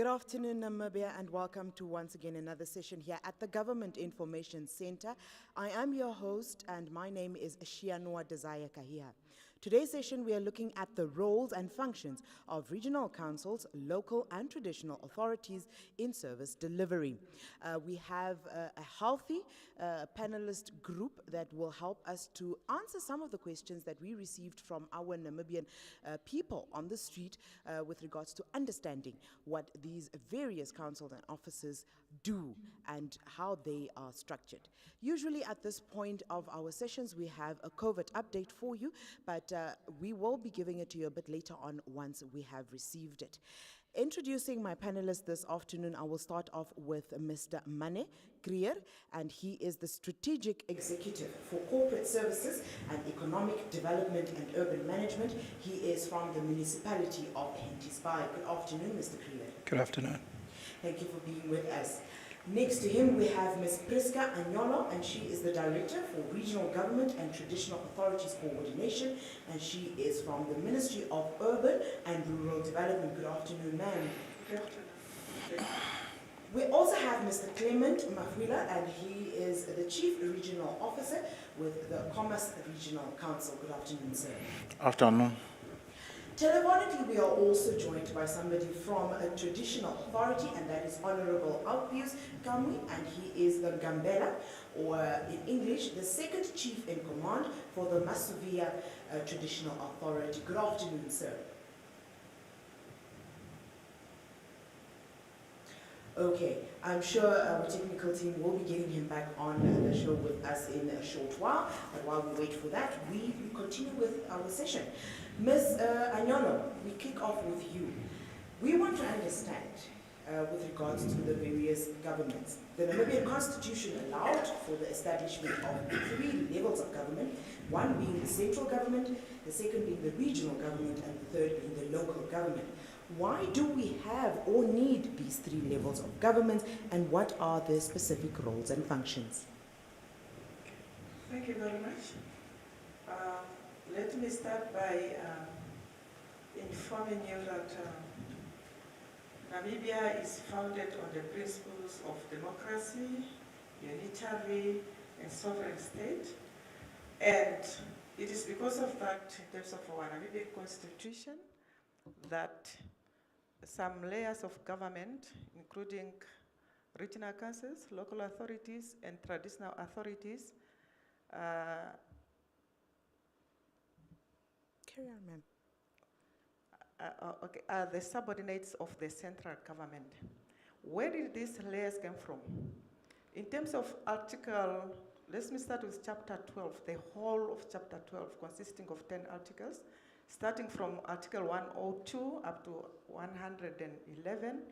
Good afternoon, Namibia, and welcome to once again another session here at the Government Information Center. I am your host, and my name is Shianua Desire Kahia. Today's session, we are looking at the roles and functions of regional councils, local and traditional authorities in service delivery. We have a healthy panelist group that will help us to answer some of the questions that we received from our Namibian people on the street with regards to understanding what these various councils and offices do and how they are structured. Usually at this point of our sessions, we have a COVID update for you, but we will be giving it to you a bit later on once we have received it. Introducing my panelists this afternoon, I will start off with Mr. Mane Krier, and he is the Strategic Executive for Corporate Services and Economic Development and Urban Management. He is from the municipality of Hentisbai. Good afternoon, Mr. Krier. Good afternoon. Thank you for being with us. Next to him, we have Ms. Priska Anyolo, and she is the Director for Regional Government and Traditional Authorities Coordination, and she is from the Ministry of Urban and Rural Development. Good afternoon, ma'am. Good afternoon. We also have Mr. Clement Mafwila, and he is the Chief Regional Officer with the Commerce Regional Council. Good afternoon, sir. Afternoon. Telephonically, we are also joined by somebody from a traditional authority, and that is Honorable Alpius Kamwi, and he is the Gambela, or in English, the second chief in command for the Masuvia Traditional Authority. Good afternoon, sir. Okay, I'm sure our technical team will be getting him back on the show with us in a short while, but while we wait for that, we continue with our session. Ms. Anyolo, we kick off with you. We want to understand, with regards to the various governments. The Namibian Constitution allowed for the establishment of 3 levels of government, one being the central government, the second being the regional government, and the third being the local government. Why do we have or need these 3 levels of government, and what are their specific roles and functions? Thank you very much. Let me start by informing you that Namibia is founded on the principles of democracy, unitary and sovereign state. And it is because of that, in terms of our Namibian constitution, that some layers of government, including regional councils, local authorities, and traditional authorities, Carry on, ma'am. are the subordinates of the central government. Where did these layers come from? In terms of article, let me start with chapter 12, the whole of chapter 12, consisting of 10 articles, starting from article 102 up to 111.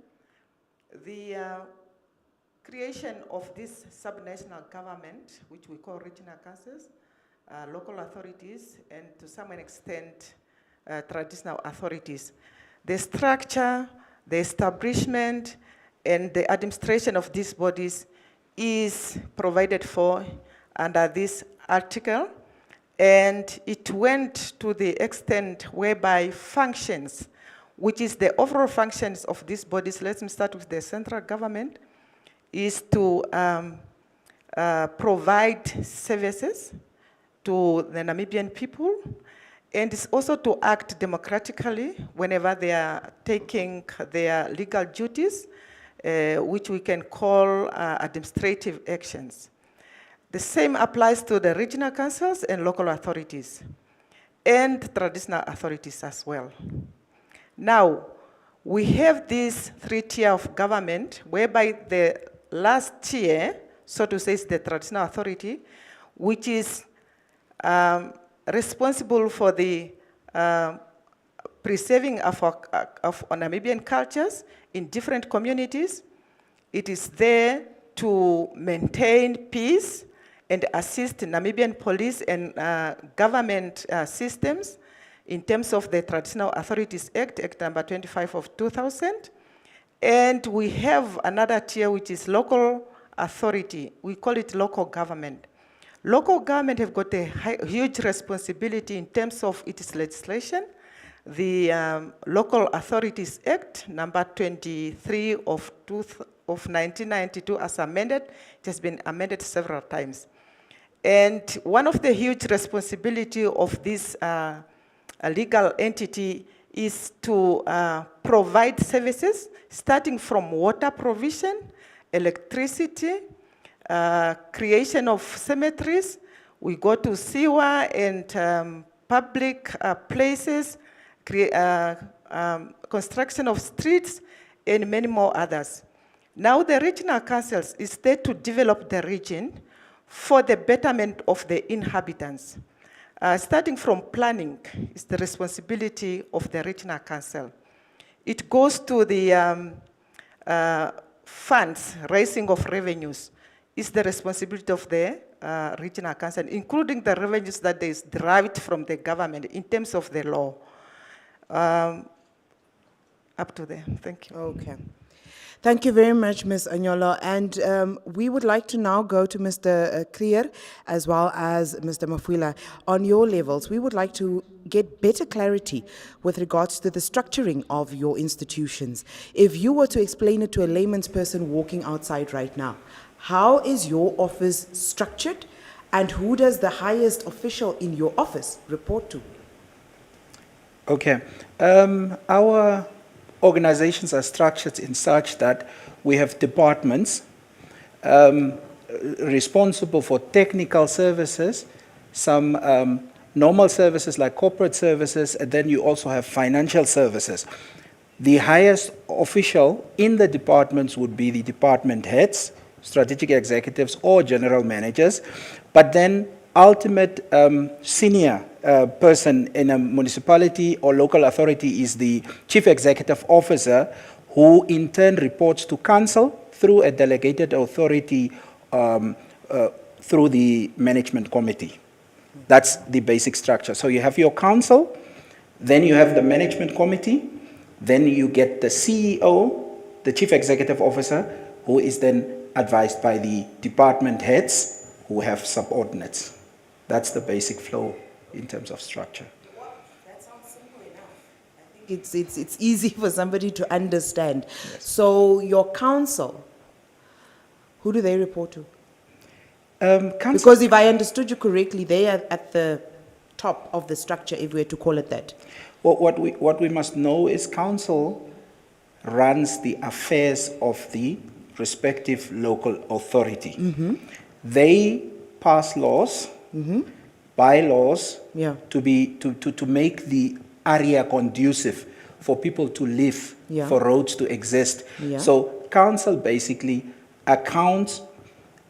The creation of this subnational government, which we call regional councils, local authorities, and to some extent, traditional authorities. The structure, the establishment, and the administration of these bodies is provided for under this article, and it went to the extent whereby functions, which is the overall functions of these bodies, let me start with the central government, is to provide services to the Namibian people, and it's also to act democratically whenever they are taking their legal duties, which we can call administrative actions. The same applies to the regional councils and local authorities, and traditional authorities as well. Now, we have this 3-tier of government, whereby the last tier, so to say, is the traditional authority, which is responsible for the preserving of Namibian cultures in different communities. It is there to maintain peace and assist Namibian police and government systems in terms of the Traditional Authorities Act, Act number 25 of 2000. And we have another tier, which is local authority. We call it local government. Local government have got a huge responsibility in terms of its legislation, The Local Authorities Act, number 23 of 1992 as amended. It has been amended several times. And one of the huge responsibility of this legal entity is to provide services, starting from water provision, electricity, creation of cemeteries. We go to sewer and public places, construction of streets, and many more others. Now the regional councils is there to develop the region for the betterment of the inhabitants. Starting from planning is the responsibility of the regional council. It goes to the funds, raising of revenues, is the responsibility of the regional council, including the revenues that is derived from the government in terms of the law. Up to there, thank you. Okay. Thank you very much, Ms. Anyolo. And we would like to now go to Mr. Krier as well as Mr. Mafwila. On your levels, we would like to get better clarity with regards to the structuring of your institutions. If you were to explain it to a layman's person walking outside right now, how is your office structured and who does the highest official in your office report to? Okay. Our organizations are structured in such that we have departments responsible for technical services, some normal services like corporate services, and then you also have financial services. The highest official in the departments would be the department heads, strategic executives, or general managers, but then ultimate senior person in a municipality or local authority is the chief executive officer, who in turn reports to council through a delegated authority through the management committee. That's the basic structure. So you have your council, then you have the management committee, then you get the CEO, the chief executive officer, who is then advised by the department heads who have subordinates. That's the basic flow in terms of structure. Well, that sounds simple enough. I think it's easy for somebody to understand. Yes. So your council, who do they report to? Because if I understood you correctly, they are at the top of the structure, if we were to call it that. Well, what we must know is council runs the affairs of the respective local authority. Mm-hmm. They pass laws, mm-hmm. bylaws, yeah. to make the area conducive for people to live, yeah. for roads to exist. Yeah. So council basically accounts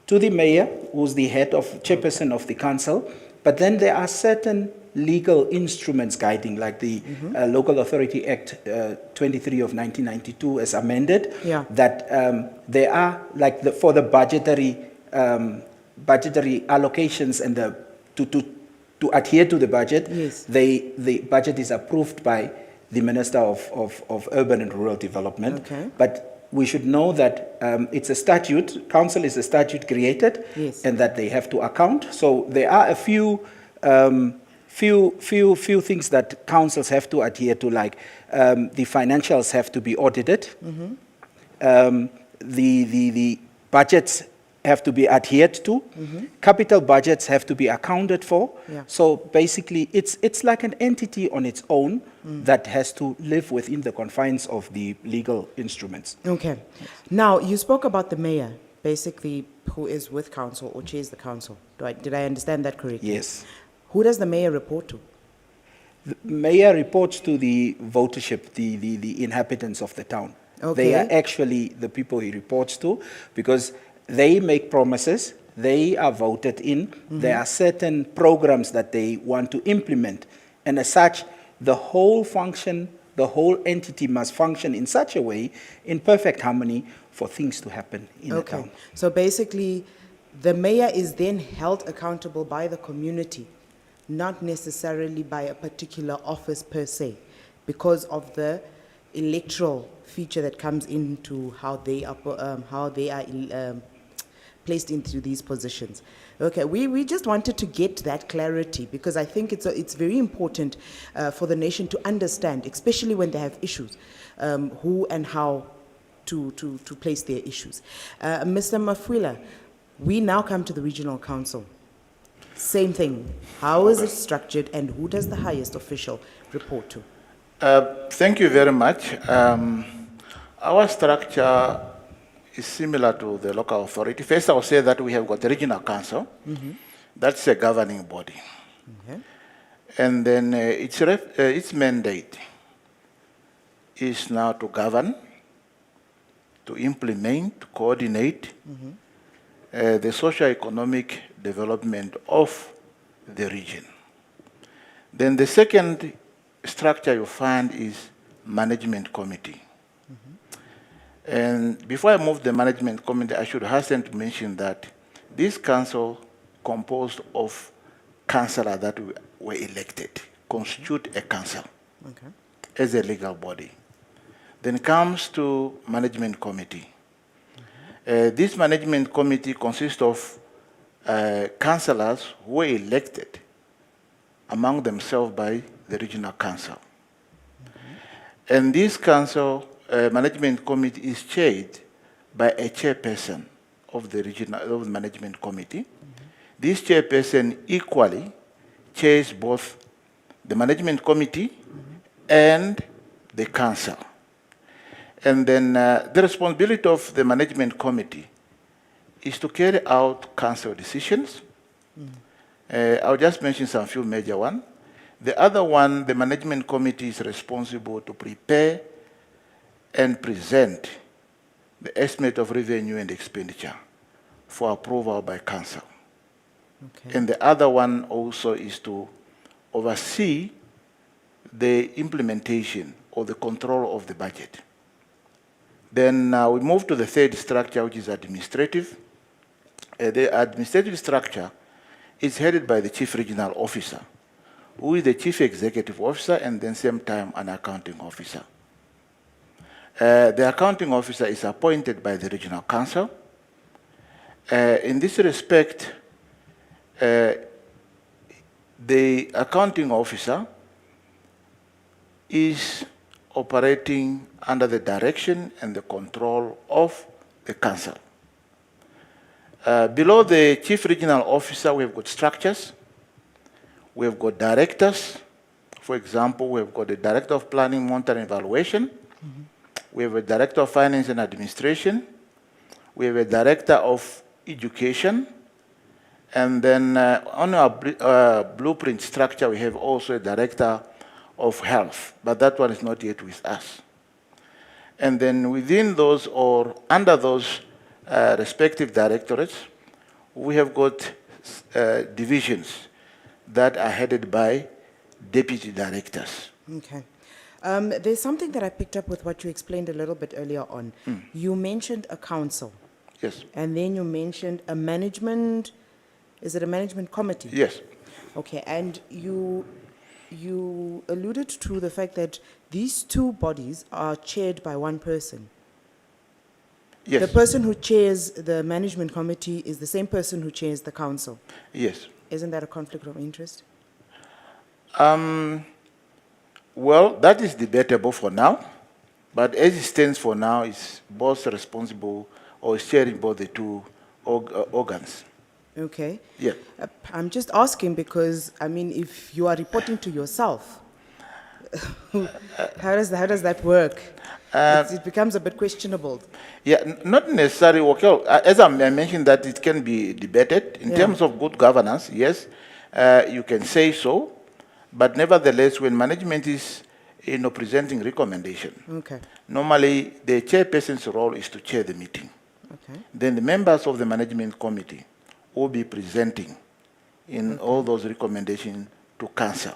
to the mayor, who's the head of chairperson of the council, but then there are certain legal instruments guiding, like the mm-hmm. Local Authority Act 23 of 1992 as amended, yeah. that there are, like for the budgetary allocations and to adhere to the budget, yes. the budget is approved by the Minister of Urban and Rural Development. Okay. But we should know that it's a statute, council is a statute created, yes. and that they have to account. So there are a few things that councils have to adhere to, like the financials have to be audited, mm-hmm. The budgets have to be adhered to, mm-hmm. capital budgets have to be accounted for. Yeah. So basically, it's like an entity on its own that has to live within the confines of the legal instruments. Okay. Now, you spoke about the mayor, basically, who is with council or chairs the council. Did I understand that correctly? Yes. Who does the mayor report to? The mayor reports to the votership, the inhabitants of the town. Okay. They are actually the people he reports to, because they make promises, they are voted in, mm-hmm. there are certain programs that they want to implement, and as such, the whole entity must function in such a way, in perfect harmony, for things to happen in the town. So basically, the mayor is then held accountable by the community, not necessarily by a particular office per se, because of the electoral feature that comes into how they are placed into these positions. Okay, we just wanted to get that clarity because I think it's very important for the nation to understand, especially when they have issues, who and how to place their issues. Mr. Mafwila, we now come to the Regional Council. Same thing. How is it structured and who does the highest official report to? Thank you very much. Our structure is similar to the local authority. First, I'll say that we have got the regional council. That's a governing body. Okay. And then its mandate is now to govern, to implement, to coordinate the socio-economic development of the region. Then the second structure you find is management committee. And before I move the management committee, I should hasten to mention that this council composed of councillors that were elected, constitute a council as a legal body. Then comes to management committee. This management committee consists of councillors who were elected among themselves by the regional council. And this council management committee is chaired by a chairperson of the management committee. This chairperson equally chairs both the management committee and the council. And then the responsibility of the management committee is to carry out council decisions. I'll just mention some few major ones. The other one, the management committee is responsible to prepare and present the estimate of revenue and expenditure for approval by council. Okay. And the other one also is to oversee the implementation or the control of the budget. Then we move to the third structure, which is administrative. The administrative structure is headed by the chief regional officer, who is the chief executive officer and then same time an accounting officer. The accounting officer is appointed by the regional council. In this respect, the accounting officer is operating under the direction and the control of the council. Below the chief regional officer, we have got structures. We have got directors. For example, we have got the director of planning, monitoring, and evaluation. We have a director of finance and administration. We have a director of education. And then on our blueprint structure, we have also a director of health, but that one is not yet with us. And then within those or under those respective directorates, we have got divisions that are headed by deputy directors. Okay. There's something that I picked up with what you explained a little bit earlier on. You mentioned a council. Yes. And then you mentioned a management, is it a management committee? Yes. Okay, and you alluded to the fact that these two bodies are chaired by one person. Yes. The person who chairs the management committee is the same person who chairs the council. Yes. Isn't that a conflict of interest? Well, that is debatable for now, but as it stands for now, it's both responsible or sharing both the two organs. Okay. Yeah. I'm just asking because, I mean, if you are reporting to yourself, how does that work? It becomes a bit questionable. Yeah, not necessarily. Okay, as I mentioned, that it can be debated in terms of good governance. Yes, you can say so, but nevertheless, when management is presenting recommendation, normally the chairperson's role is to chair the meeting. Okay. Then the members of the management committee will be presenting in all those recommendations to council.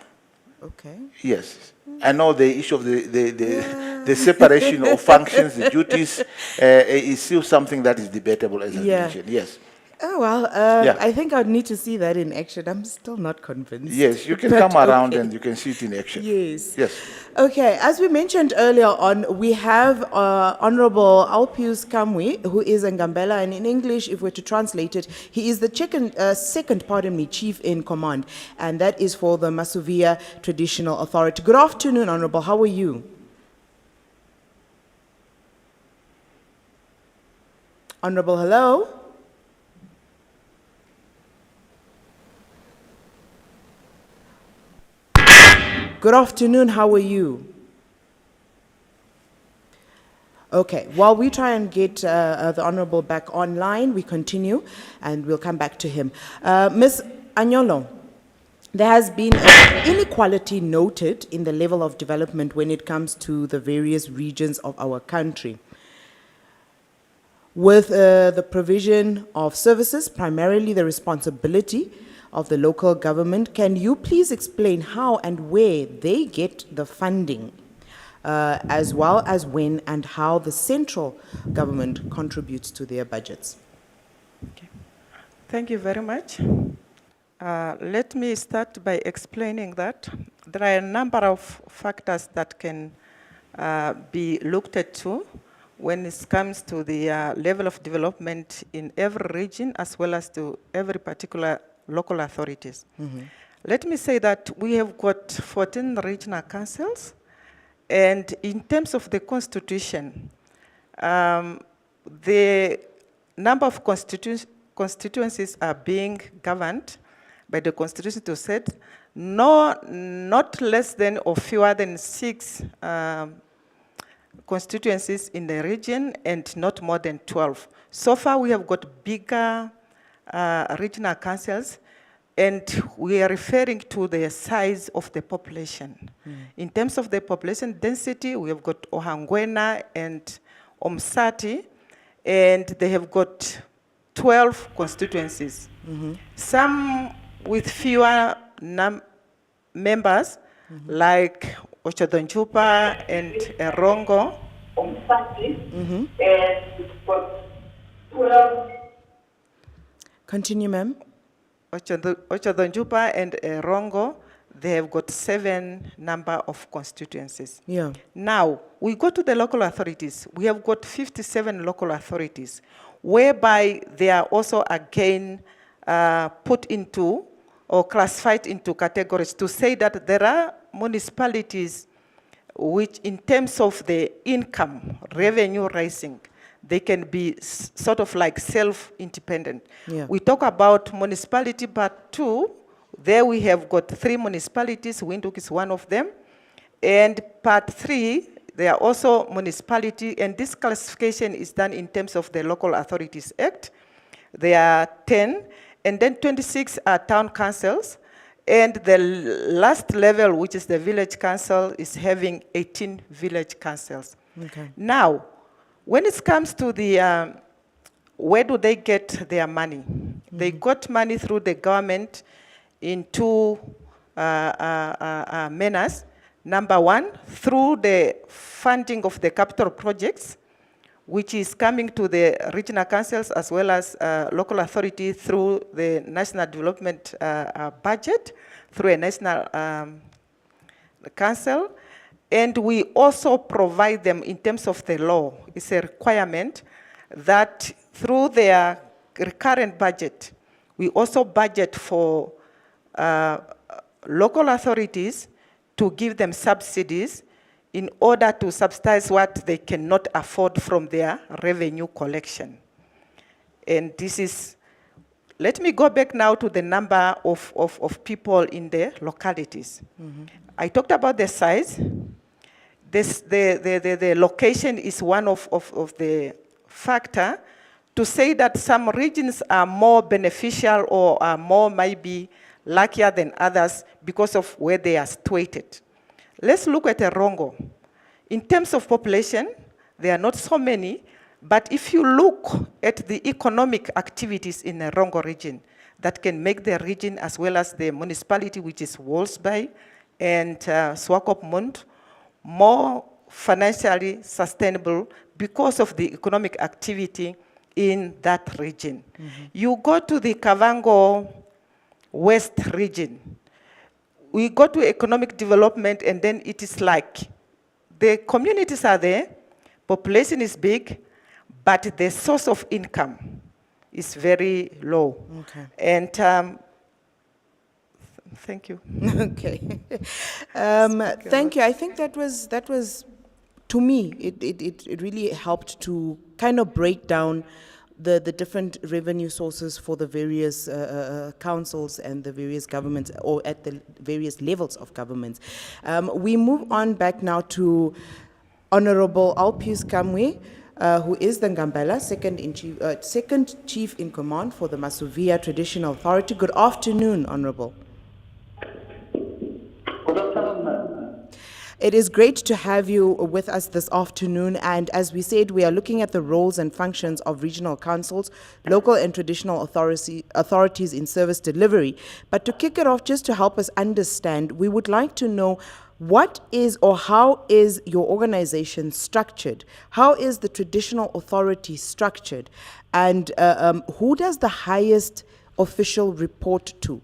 Okay. Yes. I know the issue of the separation of functions, the duties, is still something that is debatable, as I mentioned. Yes. Oh, well, Yeah. I think I'd need to see that in action. I'm still not convinced. Yes, you can But come around okay. and you can see it in action. Yes. Yes. Okay, as we mentioned earlier on, we have Honorable Alpius Kamwe, who is in Gambela, and in English, if we're to translate it, he is the second chief in command, and that is for the Masuvia Traditional Authority. Good afternoon, Honorable. How are you? Honorable, hello? Good afternoon, how are you? Okay, while we try and get the Honorable back online, we continue and we'll come back to him. Ms. Anyolo, there has been an inequality noted in the level of development when it comes to the various regions of our country. With the provision of services, primarily the responsibility of the local government, can you please explain how and where they get the funding, as well as when and how the central government contributes to their budgets? Okay. Thank you very much. Let me start by explaining that there are a number of factors that can be looked at to when it comes to the level of development in every region as well as to every particular local authorities. Let me say that we have got 14 regional councils, and in terms of the constitution, the number of constituencies are being governed by the constitution to set not less than or fewer than 6 constituencies in the region and not more than 12. So far, we have got bigger regional councils, and we are referring to the size of the population. In terms of the population density, we have got Ohangwena and Omsati, and they have got 12 constituencies. Some with fewer members, like Ochodonchupa and Erongo. And for 12. Continue, ma'am. Ochodonchupa and Erongo, they have got 7 number of constituencies. Yeah. Now, we go to the local authorities. We have got 57 local authorities, whereby they are also again put into or classified into categories to say that there are municipalities which, in terms of the income, revenue rising, they can be sort of like self-independent. Yeah. We talk about municipality part 2. There we have got 3 municipalities. Windhoek is one of them. And part 3, they are also municipality, and this classification is done in terms of the Local Authorities Act. There are 10, and then 26 are town councils, and the last level, which is the village council, is having 18 village councils. Okay. Now, when it comes to the, where do they get their money? They got money through the government in 2 manners. Number 1, through the funding of the capital projects, which is coming to the regional councils as well as local authority through the national development budget, through a national council. And we also provide them in terms of the law. It's a requirement that through their recurrent budget, we also budget for local authorities to give them subsidies in order to subsidize what they cannot afford from their revenue collection. And this is, let me go back now to the number of people in the localities. I talked about the size. The location is one of the factor to say that some regions are more beneficial or are more maybe luckier than others because of where they are situated. Let's look at Erongo. In terms of population, there are not so many, but if you look at the economic activities in the Erongo region that can make the region as well as the municipality, which is Wolfsbay and Swakopmund, more financially sustainable because of the economic activity in that region. You go to the Kavango West region, we go to economic development, and then it is like the communities are there, population is big, but the source of income is very low. Okay. And thank you. Okay. Thank you. I think that was to me, it really helped to kind of break down the different revenue sources for the various councils and the various governments, or at the various levels of governments. We move on back now to Honorable Alpius Kamwe, who is the Ngambela, second chief in command for the Masuvia Traditional Authority. Good afternoon, Honorable. Good afternoon, ma'am. It is great to have you with us this afternoon, and as we said, we are looking at the roles and functions of regional councils, local and traditional authorities in service delivery. But to kick it off, just to help us understand, we would like to know what is or how is your organization structured? How is the traditional authority structured? And who does the highest official report to?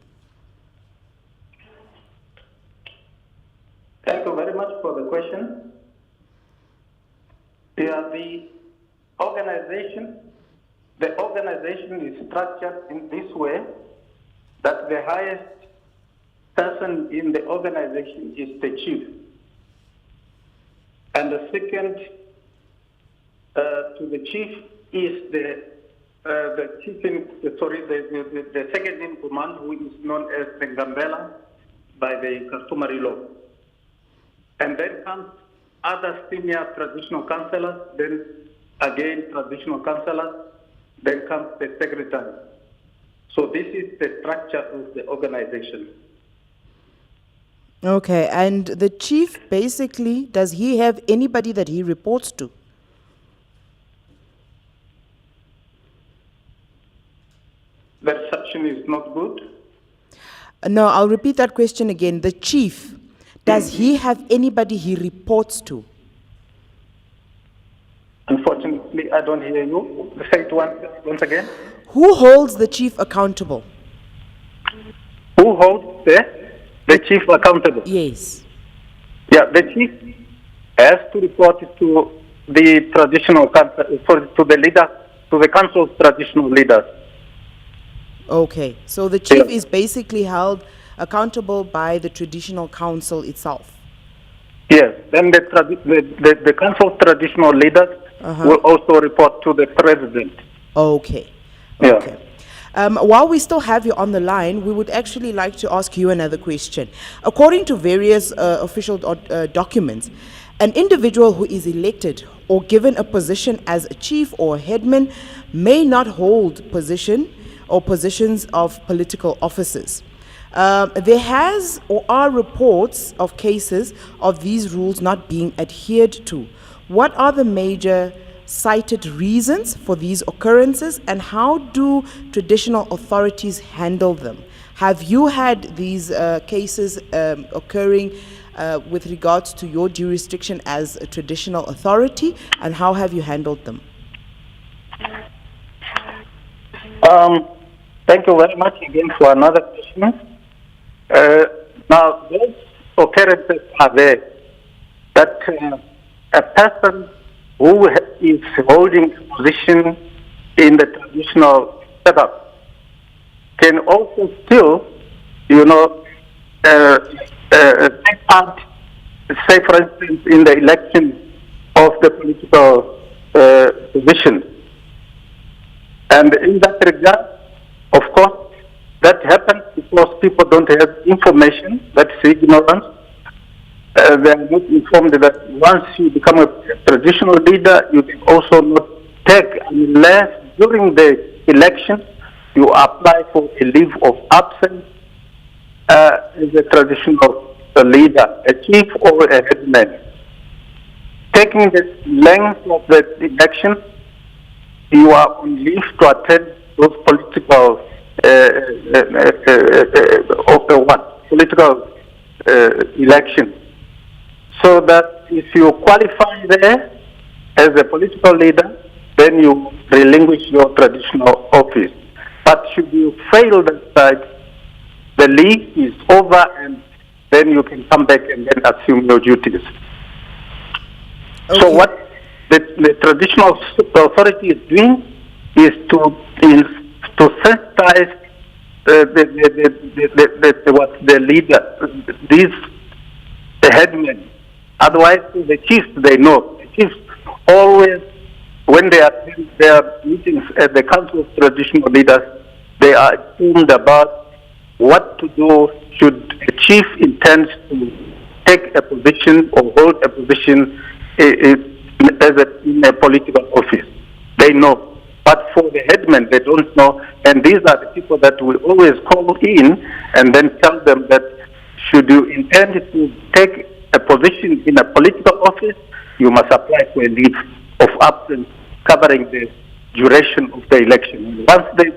Thank you very much for the question. Yeah, the organization is structured in this way that the highest person in the organization is the chief. And the second to the chief is the second in command, who is known as the Ngambela by the customary law. And then comes other senior traditional councillors, then again traditional councillors, then comes the secretary. So this is the structure of the organization. Okay, and the chief basically, does he have anybody that he reports to? That section is not good. No, I'll repeat that question again. The chief, does he have anybody he reports to? Unfortunately, I don't hear you. Say it once again. Who holds the chief accountable? Who holds the chief accountable? Yes. Yeah, the chief has to report to the traditional council, to the leader, to the council's traditional leaders. Okay, so the chief is basically held accountable by the traditional council itself. Yes, then the council's traditional leaders will also report to the president. Okay. Yeah. Okay. While we still have you on the line, we would actually like to ask you another question. According to various official documents, an individual who is elected or given a position as a chief or a headman may not hold position or positions of political offices. There has or are reports of cases of these rules not being adhered to. What are the major cited reasons for these occurrences, and how do traditional authorities handle them? Have you had these cases occurring with regards to your jurisdiction as a traditional authority, and how have you handled them? Thank you very much again for another question. Now, those occurrences are there that a person who is holding a position in the traditional setup can also still, take part, say for instance, in the election of the political position. And in that regard, of course, that happens because people don't have information, that's ignorance. They are not informed that once you become a traditional leader, you can also not take, unless during the election you apply for a leave of absence as a traditional leader, a chief or a headman. Taking the length of the election, you are on leave to attend those political elections. So that if you qualify there as a political leader, then you relinquish your traditional office. But should you fail that side, the leave is over, and then you can come back and then assume your duties. Okay. So what the traditional authority is doing is to sensitize the leader, the headmen. Otherwise, the chiefs, they know. The chiefs always, when they attend their meetings at the Council of Traditional Leaders, they are informed about what to do should a chief intend to take a position or hold a position in a political office. They know. But for the headmen, they don't know. And these are the people that we always call in and then tell them that should you intend to take a position in a political office, you must apply for a leave of absence covering the duration of the election. Once the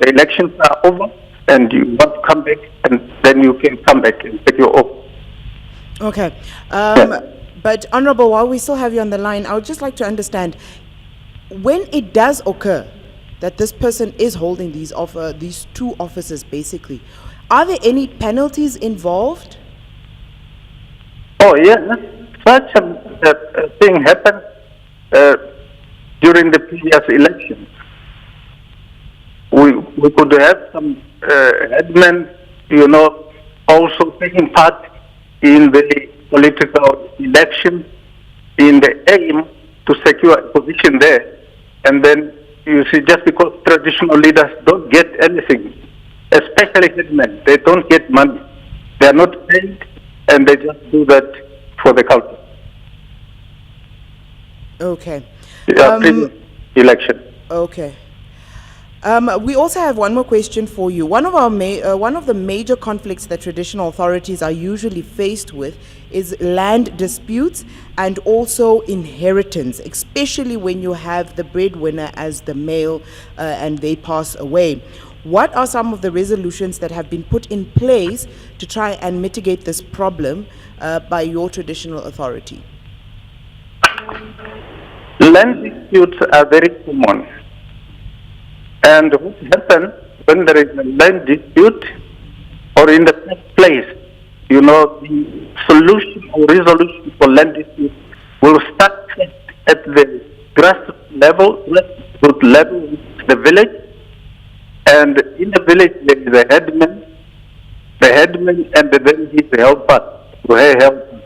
elections are over and you want to come back, and then you can come back and take your oath. Okay. Yeah. But Honorable, while we still have you on the line, I would just like to understand, when it does occur that this person is holding these two offices, basically, are there any penalties involved? Oh, yes. Such a thing happened during the previous election. We could have some headmen, also taking part in the political election in the aim to secure a position there. And then, you see, just because traditional leaders don't get anything, especially headmen, they don't get money. They are not paid, and they just do that for the culture. Okay. Previous election. Okay. We also have one more question for you. One of the major conflicts that traditional authorities are usually faced with is land disputes and also inheritance, especially when you have the breadwinner as the male and they pass away. What are some of the resolutions that have been put in place to try and mitigate this problem by your traditional authority? Land disputes are very common. And what happens when there is a land dispute, or in the first place, the solution or resolution for land dispute will start at the grassroots level, the village, and in the village there is a headman, and then his helper, her helper.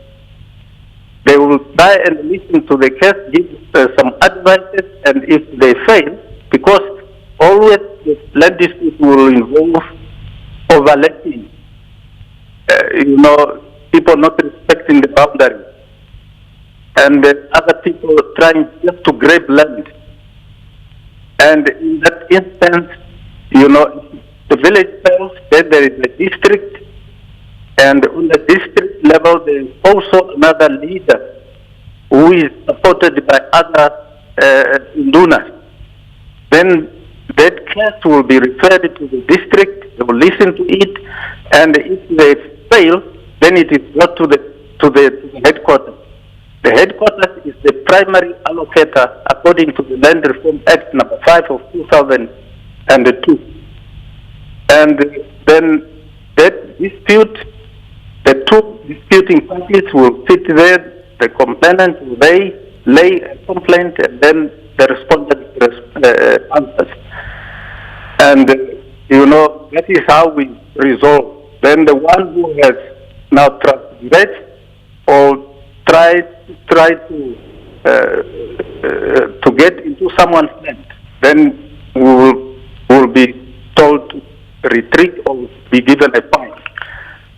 They will try and listen to the case, give some advices, and if they fail, because always the land dispute will involve overlapping, people not respecting the boundary, and other people trying just to grab land. And in that instance, the village fails, then there is a district, and on the district level there is also another leader who is supported by other donors. Then that case will be referred to the district, they will listen to it, and if they fail, then it is brought to the headquarters. The headquarters is the primary allocator according to the Land Reform Act number 5 of 2002. And then that dispute, the two disputing parties will sit there, the complainant will lay a complaint, and then the respondent answers. And, that is how we resolve. Then the one who has now transgressed or tried to get into someone's land, then we will be told to retreat or be given a fine.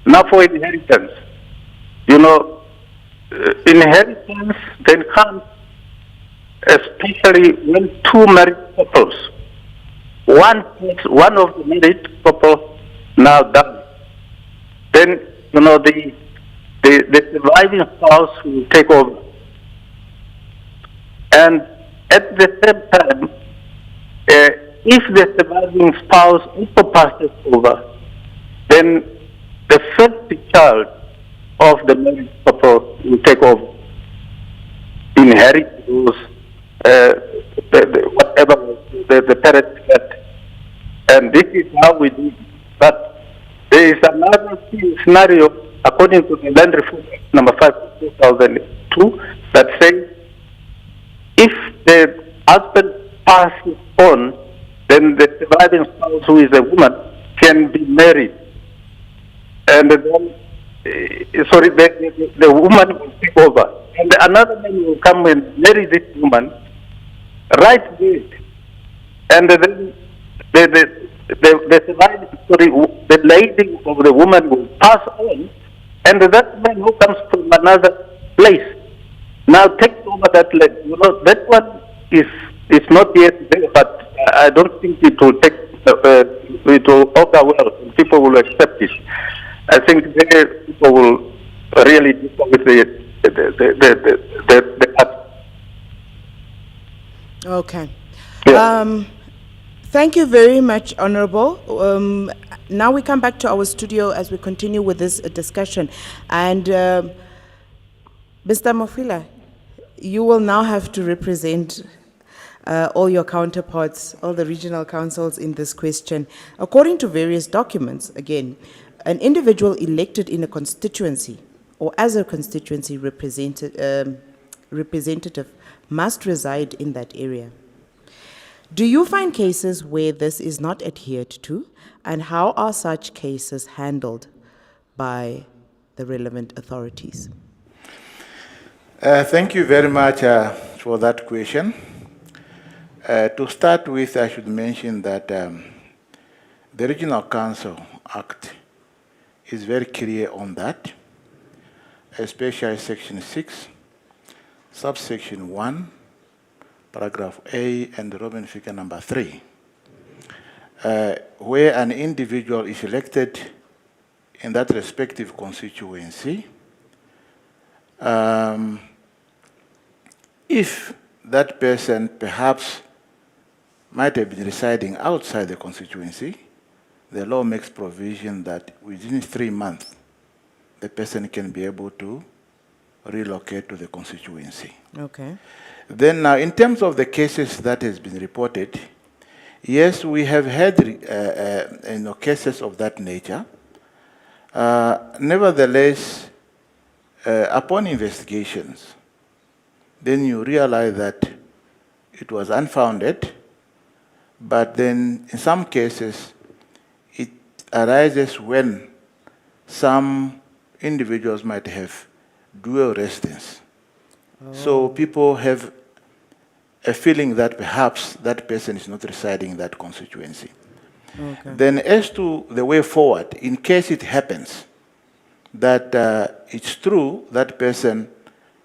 Now for inheritance, inheritance then comes especially when two married couples, one of the married couple now dies. Then, the surviving spouse will take over. And at the same time, if the surviving spouse also passes over, then the first child of the married couple will take over, inherit those whatever the parents had. And this is how we do it. But there is another scenario, according to the Land Reform Act number 5 2002, that says if the husband passes on, then the surviving spouse, who is a woman, can be married. And then, the woman will take over. And another man will come and marry this woman, right there. And then the surviving, the lady of the woman will pass on, and that man who comes from another place now takes over that land. You know, that one is not yet there, but I don't think it will take it will offer well. People will accept it. I think people will really deal with the Okay. Yeah. Thank you very much, Honorable. Now we come back to our studio as we continue with this discussion. And Mr. Mofila, you will now have to represent all your counterparts, all the regional councils in this question. According to various documents, again, an individual elected in a constituency or as a constituency representative must reside in that area. Do you find cases where this is not adhered to, and how are such cases handled by the relevant authorities? Thank you very much for that question. To start with, I should mention that the Regional Council Act is very clear on that, especially Section 6, subsection 1, paragraph A and Roman figure number 3, where an individual is elected in that respective constituency. If that person perhaps might have been residing outside the constituency, the law makes provision that within 3 months, the person can be able to relocate to the constituency. Okay. Then now, in terms of the cases that has been reported, yes, we have had cases of that nature. Nevertheless, upon investigations, then you realize that it was unfounded, but then in some cases, it arises when some individuals might have dual residence. So people have a feeling that perhaps that person is not residing in that constituency. Okay. Then as to the way forward, in case it happens that it's true that person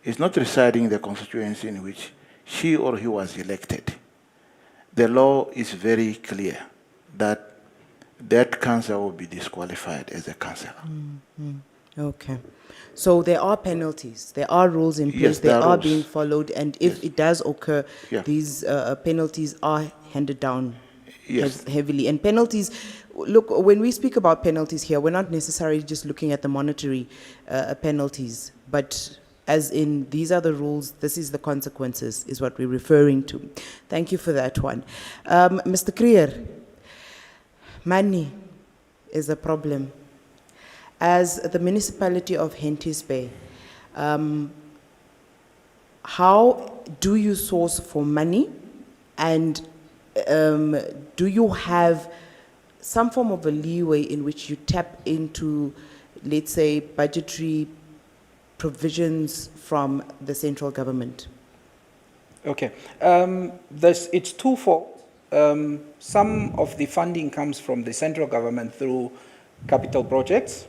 is not residing in the constituency in which she or he was elected, the law is very clear that that councillor will be disqualified as a councillor. Okay. So there are penalties, there are rules in place, Yes, they there are are rules. being followed, and if it does occur, Yeah. these penalties are handed down Yes. heavily. And penalties, look, when we speak about penalties here, we're not necessarily just looking at the monetary penalties, but as in these are the rules, this is the consequences, is what we're referring to. Thank you for that one. Mr. Krier, money is a problem. As the municipality of Henties Bay, how do you source for money, and do you have some form of a leeway in which you tap into, let's say, budgetary provisions from the central government? Okay. It's twofold. Some of the funding comes from the central government through capital projects,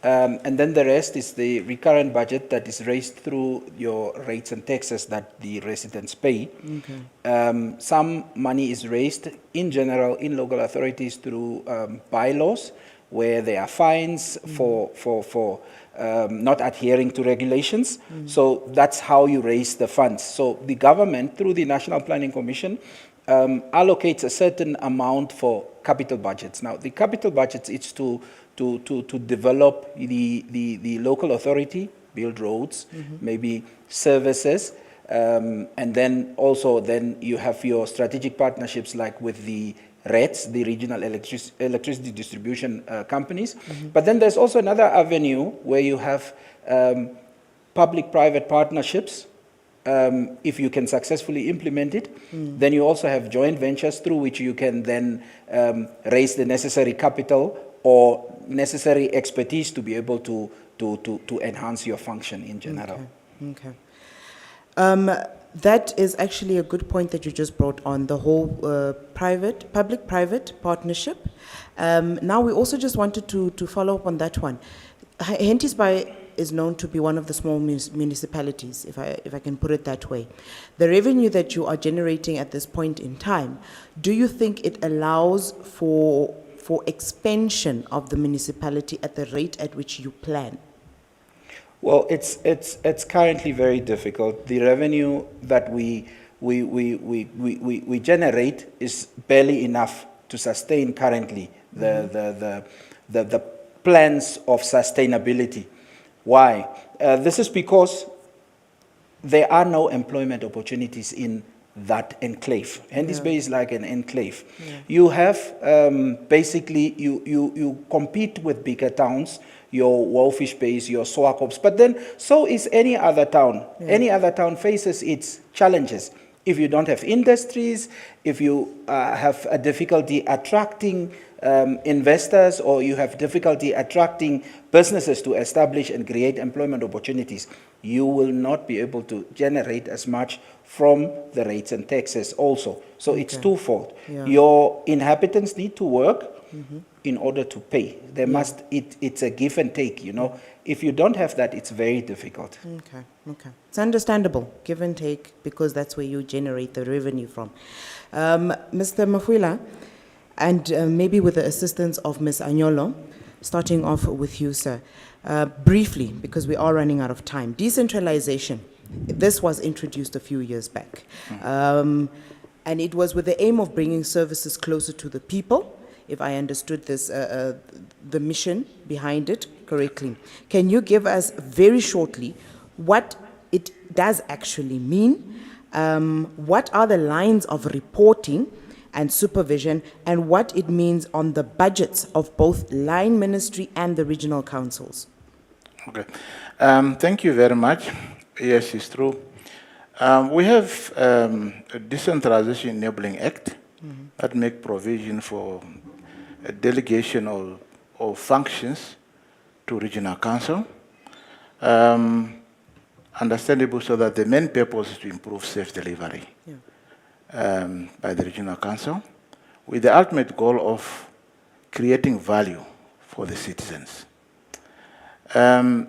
and then the rest is the recurrent budget that is raised through your rates and taxes that the residents pay. Okay. Some money is raised in general in local authorities through bylaws, where there are fines for not adhering to regulations. So that's how you raise the funds. So the government, through the National Planning Commission, allocates a certain amount for capital budgets. Now, the capital budgets, it's to develop the local authority, build roads, maybe services, And then also then you have your strategic partnerships like with the REDs, the regional electricity distribution companies. But then there's also another avenue where you have public-private partnerships. If you can successfully implement it, then you also have joint ventures through which you can then raise the necessary capital or necessary expertise to be able to enhance your function in general. Okay. That is actually a good point that you just brought on, the whole public-private partnership. Now, we also just wanted to follow up on that one. Hentisbay is known to be one of the small municipalities, if I can put it that way. The revenue that you are generating at this point in time, do you think it allows for expansion of the municipality at the rate at which you plan? Well, it's currently very difficult. The revenue that we generate is barely enough to sustain currently the plans of sustainability. Why? This is because there are no employment opportunities in that enclave. Hentisbay is like an enclave. You have basically, you compete with bigger towns, your Wolfish Bays, your Swakops, but then so is any other town. Any other town faces its challenges. If you don't have industries, if you have a difficulty attracting investors, or you have difficulty attracting businesses to establish and create employment opportunities, you will not be able to generate as much from the rates and taxes also. So it's twofold. Your inhabitants need to work in order to pay. There must, it's a give and take, you know. If you don't have that, it's very difficult. Okay. It's understandable, give and take, because that's where you generate the revenue from. Mr. Mafuila, and maybe with the assistance of Ms. Anyolo, starting off with you, sir. Briefly, because we are running out of time. Decentralization, this was introduced a few years back. And it was with the aim of bringing services closer to the people, if I understood this, the mission behind it correctly. Can you give us very shortly what it does actually mean? What are the lines of reporting and supervision, and what it means on the budgets of both line ministry and the regional councils? Okay. Thank you very much. Yes, it's true. We have a Decentralization Enabling Act that make provision for a delegation of functions to regional council. Understandable, so that the main purpose is to improve safe delivery by the regional council, with the ultimate goal of creating value for the citizens. In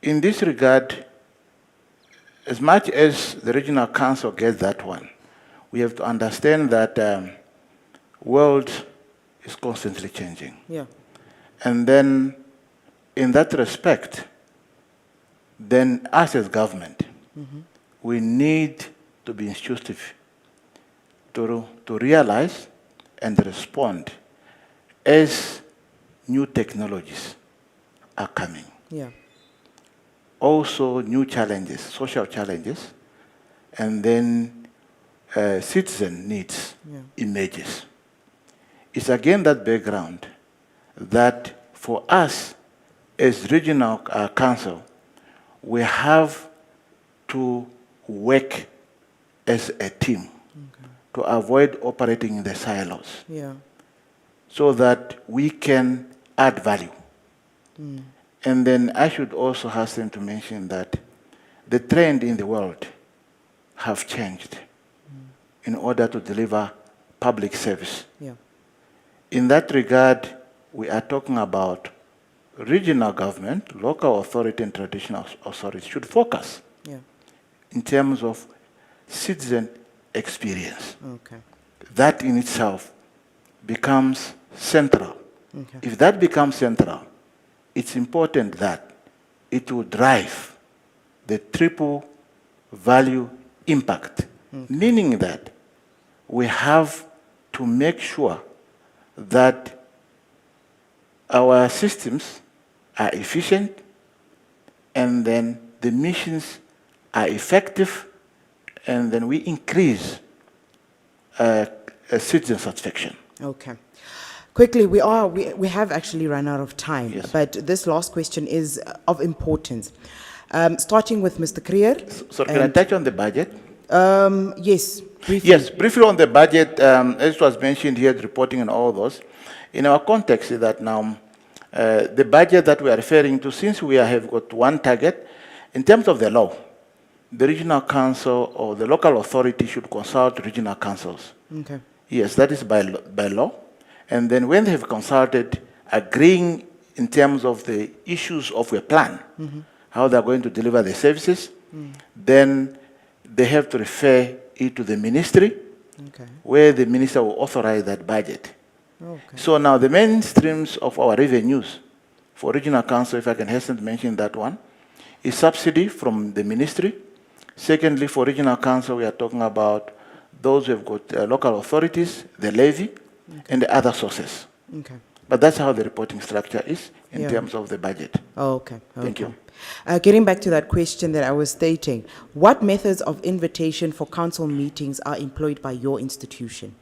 this regard, as much as the regional council gets that one, we have to understand that world is constantly changing. And then, in that respect, then us as government, we need to be intuitive to realize and respond as new technologies are coming. Also new challenges, social challenges, and then citizen needs emerges. It's again that background that for us as regional council, we have to work as a team to avoid operating in the silos, so that we can add value. And then I should also hasten to mention that the trend in the world have changed in order to deliver public service. In that regard, we are talking about regional government, local authority and traditional authority should focus in terms of citizen experience. That in itself becomes central. If that becomes central, it's important that it will drive the triple value impact, meaning that we have to make sure that our systems are efficient, and then the missions are effective, and then we increase citizen satisfaction. Okay. Quickly, we have actually run out of time, Yes. but this last question is of importance. Starting with Mr. Creer. So can I touch on the budget? Yes, briefly. Yes, briefly on the budget, as was mentioned here, the reporting and all those. In our context is that now, the budget that we are referring to, since we have got one target, in terms of the law, the regional council or the local authority should consult regional councils. Okay. Yes, that is by law. And then when they have consulted, agreeing in terms of the issues of a plan, how they're going to deliver the services, then they have to refer it to the ministry, Okay. where the minister will authorize that budget. Okay. So now the main streams of our revenues for regional council, if I can hasten to mention that one, is subsidy from the ministry. Secondly, for regional council, we are talking about those who have got local authorities, the levy, and the other sources. Okay. But that's how the reporting structure is in Yeah. terms of the budget. Oh, okay. Thank you. Getting back to that question that I was stating, what methods of invitation for council meetings are employed by your institution,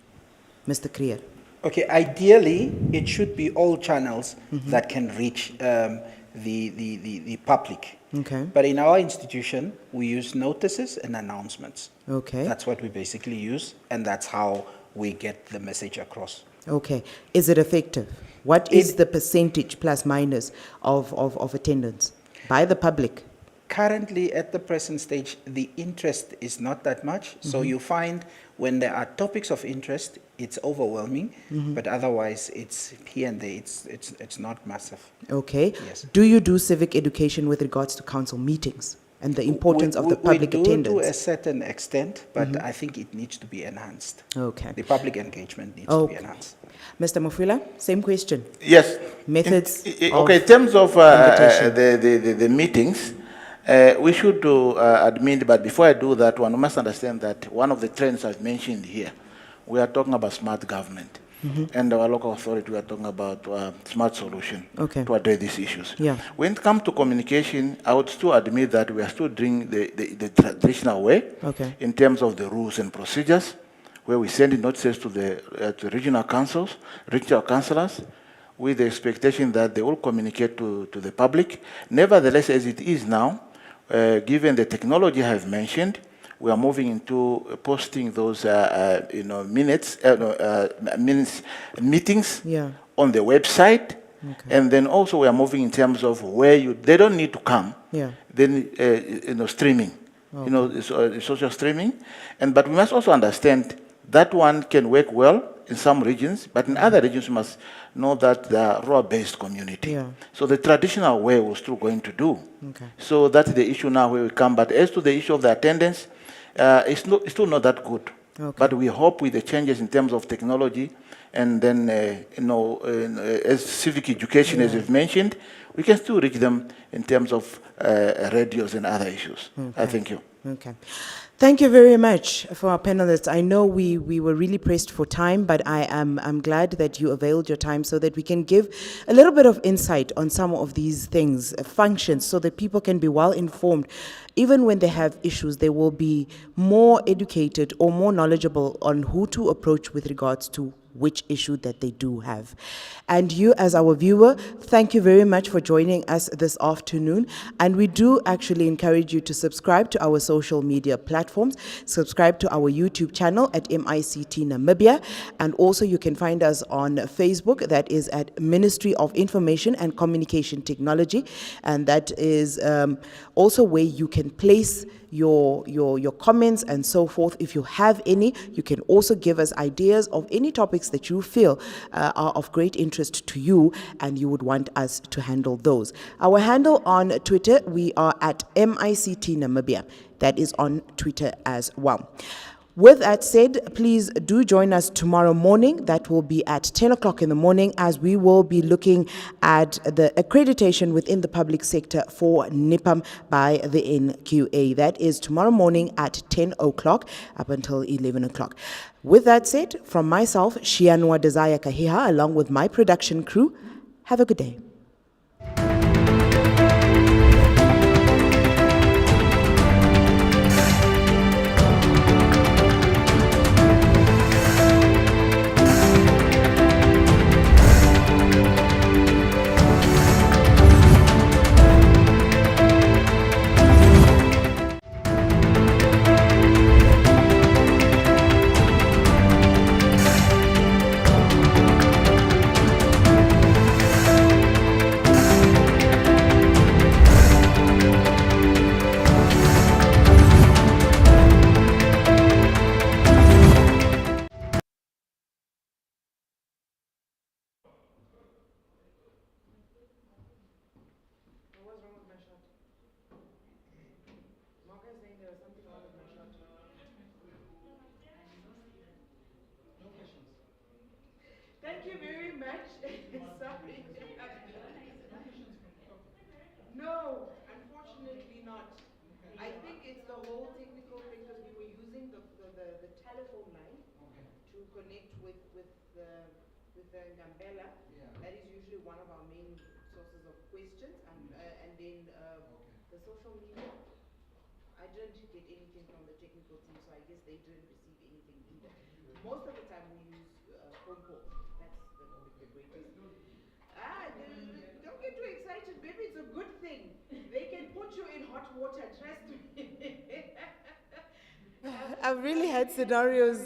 Mr. Creer? Okay, ideally, it should be all channels that can reach the public. Okay. But in our institution, we use notices and announcements. Okay. That's what we basically use, and that's how we get the message across. Okay. Is it effective? What is It- the percentage plus minus of attendance by the public? Currently, at the present stage, the interest is not that much. So you find when there are topics of interest, it's overwhelming, but otherwise, it's here and there. It's not massive. Okay. Yes. Do you do civic education with regards to council meetings and the importance of the public we do attendance? to a certain extent, but I think it needs to be enhanced. Okay. The public engagement needs to be Okay. enhanced. Mr. Mufula, same question. Yes. Methods Okay, in terms of invitation. the meetings, we should admit, but before I do that one, we must understand that one of the trends I've mentioned here, we are talking about smart government. And our local authority, we are talking about smart solution Okay. to address these issues. Yeah. When it comes to communication, I would still admit that we are still doing the traditional way Okay. in terms of the rules and procedures, where we send notices to the regional councils, regional councillors, with the expectation that they will communicate to the public. Nevertheless, as it is now, given the technology I have mentioned, we are moving into posting those meetings Yeah. on the website. And then also we are moving in terms of where they don't need to come. Yeah. Then, streaming, social streaming. But we must also understand that one can work well in some regions, but in other regions, we must know that they are rural-based community. Yeah. So the traditional way we're still going to do. Okay. So that's the issue now where we come. But as to the issue of the attendance, it's still not that good. Okay. But we hope with the changes in terms of technology, and then, as civic education, as you've mentioned, we can still reach them in terms of radios and other issues. I thank you. Okay. Thank you very much for our panelists. I know we were really pressed for time, but I'm glad that you availed your time so that we can give a little bit of insight on some of these things, functions, so that people can be well informed. Even when they have issues, they will be more educated or more knowledgeable on who to approach with regards to which issue that they do have. And you, as our viewer, thank you very much for joining us this afternoon. And we do actually encourage you to subscribe to our social media platforms, subscribe to our YouTube channel at MICT Namibia, and also you can find us on Facebook, that is at Ministry of Information and Communication Technology, and that is also where you can place your comments and so forth. If you have any, you can also give us ideas of any topics that you feel are of great interest to you and you would want us to handle those. Our handle on Twitter, we are at MICT Namibia. That is on Twitter as well. With that said, please do join us tomorrow morning. That will be at 10 o'clock in the morning, as we will be looking at the accreditation within the public sector for NIPAM by the NQA. That is tomorrow morning at 10 o'clock up until 11 o'clock. With that said, from myself, Shianwa Desire Kahiha, along with my production crew, have a good day. Thank you very much. Sorry. No, unfortunately not. I think it's the whole technical thing because we were using the telephone line to connect with the Ngambela. That is usually one of our main sources of questions, and then the social media. I didn't get anything from the technical team, so I guess they didn't receive anything either. Most of the time we use phone calls. That's the greatest. Don't get too excited, baby. It's a good thing. They can put you in hot water, trust me. I've really had scenarios